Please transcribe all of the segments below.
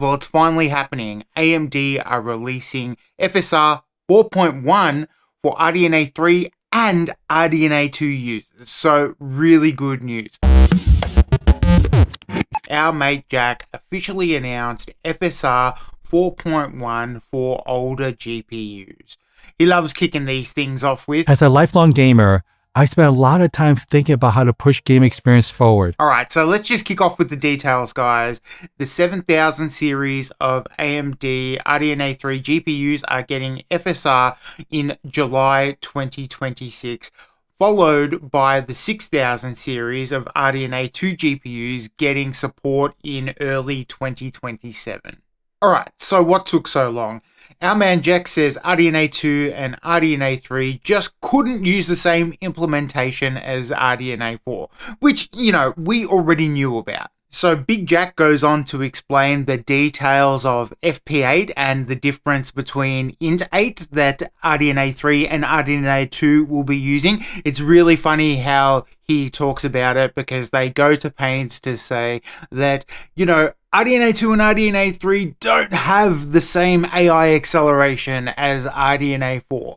Well, it's finally happening. AMD are releasing FSR 4.1 for RDNA3 and RDNA2 users. So really good news. Our mate Jack officially announced FSR 4.1 for older GPUs. He loves kicking these things off with. As a lifelong gamer, I spent a lot of time thinking about how to push game experience forward. Alright, so let's just kick off with the details, guys. The 7000 series of AMD RDNA3 GPUs are getting FSR in July 2026, followed by the 6000 series of RDNA2 GPUs getting support in early 2027. Alright, so what took so long? Our man Jack says RDNA2 and RDNA3 just couldn't use the same implementation as RDNA4, which, we already knew about. So Big Jack goes on to explain the details of FP8 and the difference between Int8 that RDNA3 and RDNA2 will be using. It's really funny how he talks about it because they go to pains to say that, RDNA2 and RDNA3 don't have the same AI acceleration as RDNA4.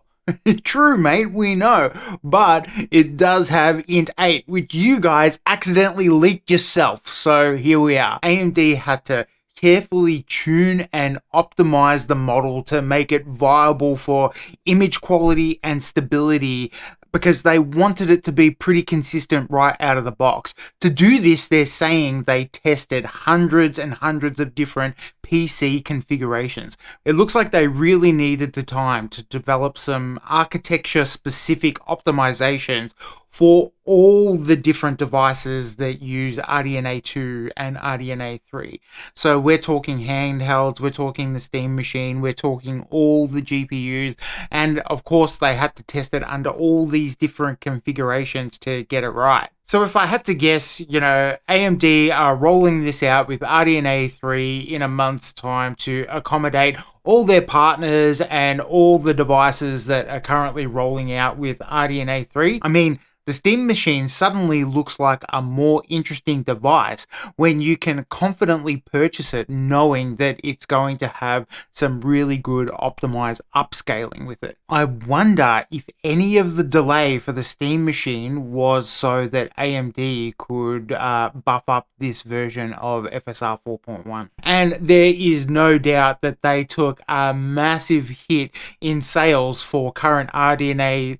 True, mate, we know, but it does have Int8, which you guys accidentally leaked yourself. So here we are. AMD had to carefully tune and optimize the model to make it viable for image quality and stability, because they wanted it to be pretty consistent right out of the box. To do this, they're saying they tested hundreds and hundreds of different PC configurations. It looks like they really needed the time to develop some architecture-specific optimizations for all the different devices that use RDNA2 and RDNA3. So we're talking handhelds, we're talking the Steam machine, we're talking all the GPUs, and of course they had to test it under all these different configurations to get it right. So if I had to guess, AMD are rolling this out with RDNA3 in a month's time to accommodate all their partners and all the devices that are currently rolling out with RDNA3. I mean, the Steam machine suddenly looks like a more interesting device when you can confidently purchase it knowing that it's going to have some really good optimized upscaling with it. I wonder if any of the delay for the Steam machine was so that AMD could buff up this version of FSR 4.1. And there is no doubt that they took a massive hit in sales for current RDNA3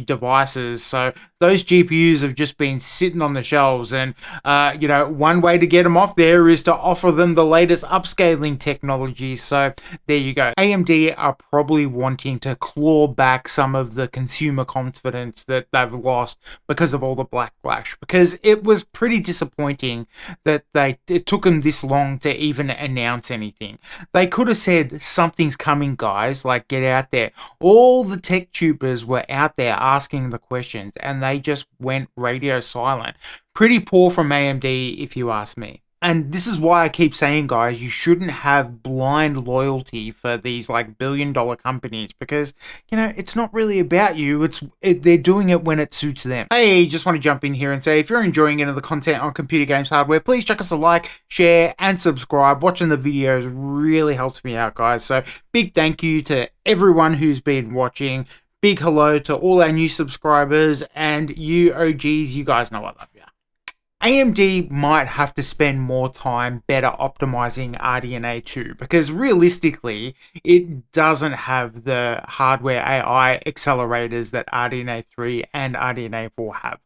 devices. So those GPUs have just been sitting on the shelves, and one way to get them off there is to offer them the latest upscaling technology. So there you go. AMD are probably wanting to claw back some of the consumer confidence that they've lost because of all the backlash, because it was pretty disappointing that it took them this long to even announce anything. They could have said something's coming, guys, like get out there. All the tech tubers were out there asking the questions and they just went radio silent. Pretty poor from AMD if you ask me. And this is why I keep saying, guys, you shouldn't have blind loyalty for these billion-dollar companies, because it's not really about you. They're doing it when it suits them. Hey, just want to jump in here and say, if you're enjoying any of the content on computer games hardware, please chuck us a like, share, and subscribe. Watching the videos really helps me out, guys. So big thank you to everyone who's been watching. Big hello to all our new subscribers, and you OGs, you guys know I love you. AMD might have to spend more time better optimizing RDNA2, because realistically, it doesn't have the hardware AI accelerators that RDNA3 and RDNA4 have.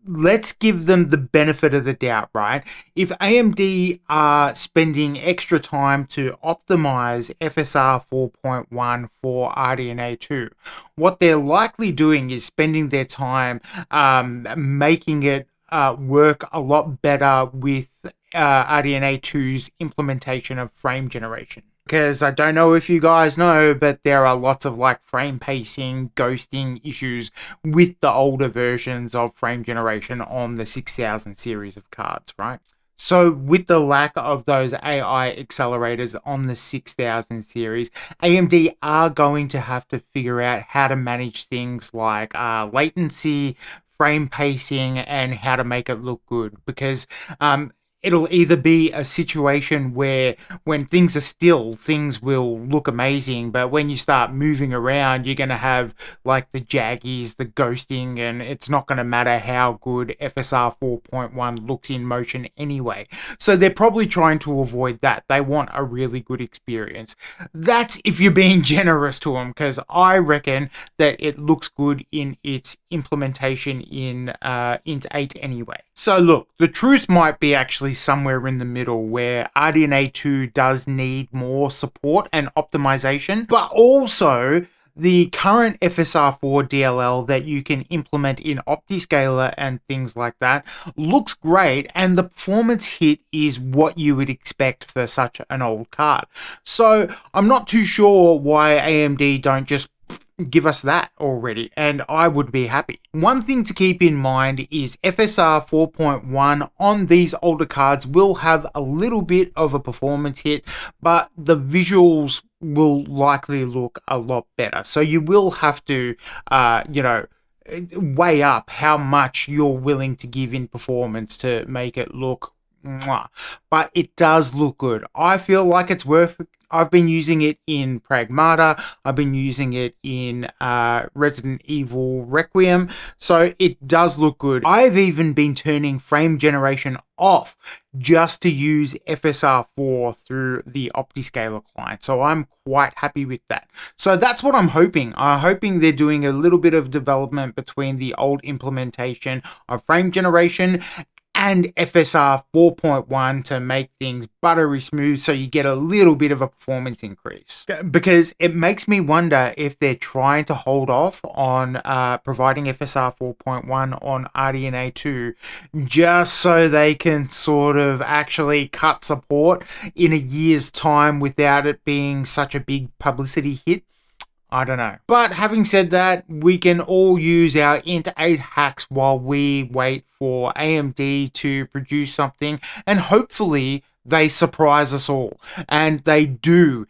Let's give them the benefit of the doubt, right? If AMD are spending extra time to optimize FSR 4.1 for RDNA2, what they're likely doing is spending their time making it work a lot better with RDNA2's implementation of frame generation. Because I don't know if you guys know, but there are lots of frame pacing, ghosting issues with the older versions of frame generation on the 6000 series of cards, right? So with the lack of those AI accelerators on the 6000 series, AMD are going to have to figure out how to manage things like latency, frame pacing, and how to make it look good, because it'll either be a situation where when things are still, things will look amazing, but when you start moving around, you're going to have like the jaggies, the ghosting, and it's not going to matter how good FSR 4.1 looks in motion anyway. So they're probably trying to avoid that. They want a really good experience. That's if you're being generous to them, because I reckon that it looks good in its implementation in Int 8 anyway. So look, the truth might be actually somewhere in the middle, where RDNA2 does need more support and optimization, but also the current FSR 4 DLL that you can implement in OptiScaler and things like that looks great, and the performance hit is what you would expect for such an old card. So I'm not too sure why AMD don't just give us that already, and I would be happy. One thing to keep in mind is FSR 4.1 on these older cards will have a little bit of a performance hit, but the visuals will likely look a lot better. So you will have to, weigh up how much you're willing to give in performance to make it look mwah. But it does look good. I feel like it's worth it. I've been using it in Pragmata. I've been using it in Resident Evil Requiem. So it does look good. I've even been turning frame generation off just to use FSR 4 through the OptiScaler client. So I'm quite happy with that. So that's what I'm hoping. I'm hoping they're doing a little bit of development between the old implementation of frame generation and FSR 4.1 to make things buttery smooth so you get a little bit of a performance increase. Because it makes me wonder if they're trying to hold off on providing FSR 4.1 on RDNA2 just so they can sort of actually cut support in a year's time without it being such a big publicity hit. I don't know. But having said that, we can all use our Int 8 hacks while we wait for AMD to produce something, and hopefully they surprise us all and they do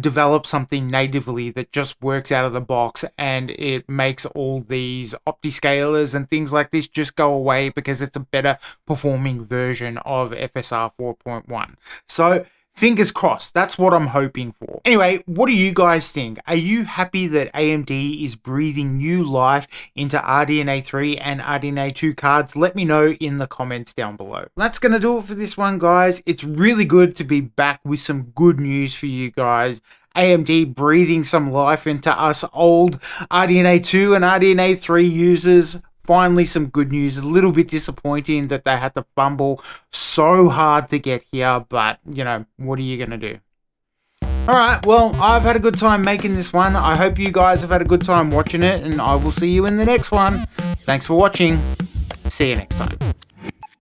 develop something natively that just works out of the box, and it makes all these OptiScalers and things like this just go away because it's a better performing version of FSR 4.1. So fingers crossed, that's what I'm hoping for. Anyway, what do you guys think? Are you happy that AMD is breathing new life into RDNA3 and RDNA2 cards? Let me know in the comments down below. That's going to do it for this one, guys. It's really good to be back with some good news for you guys. AMD breathing some life into us old RDNA2 and RDNA3 users. Finally, some good news. A little bit disappointing that they had to fumble so hard to get here, but, you know, what are you going to do? Alright, well, I've had a good time making this one. I hope you guys have had a good time watching it, and I will see you in the next one. Thanks for watching. See you next time.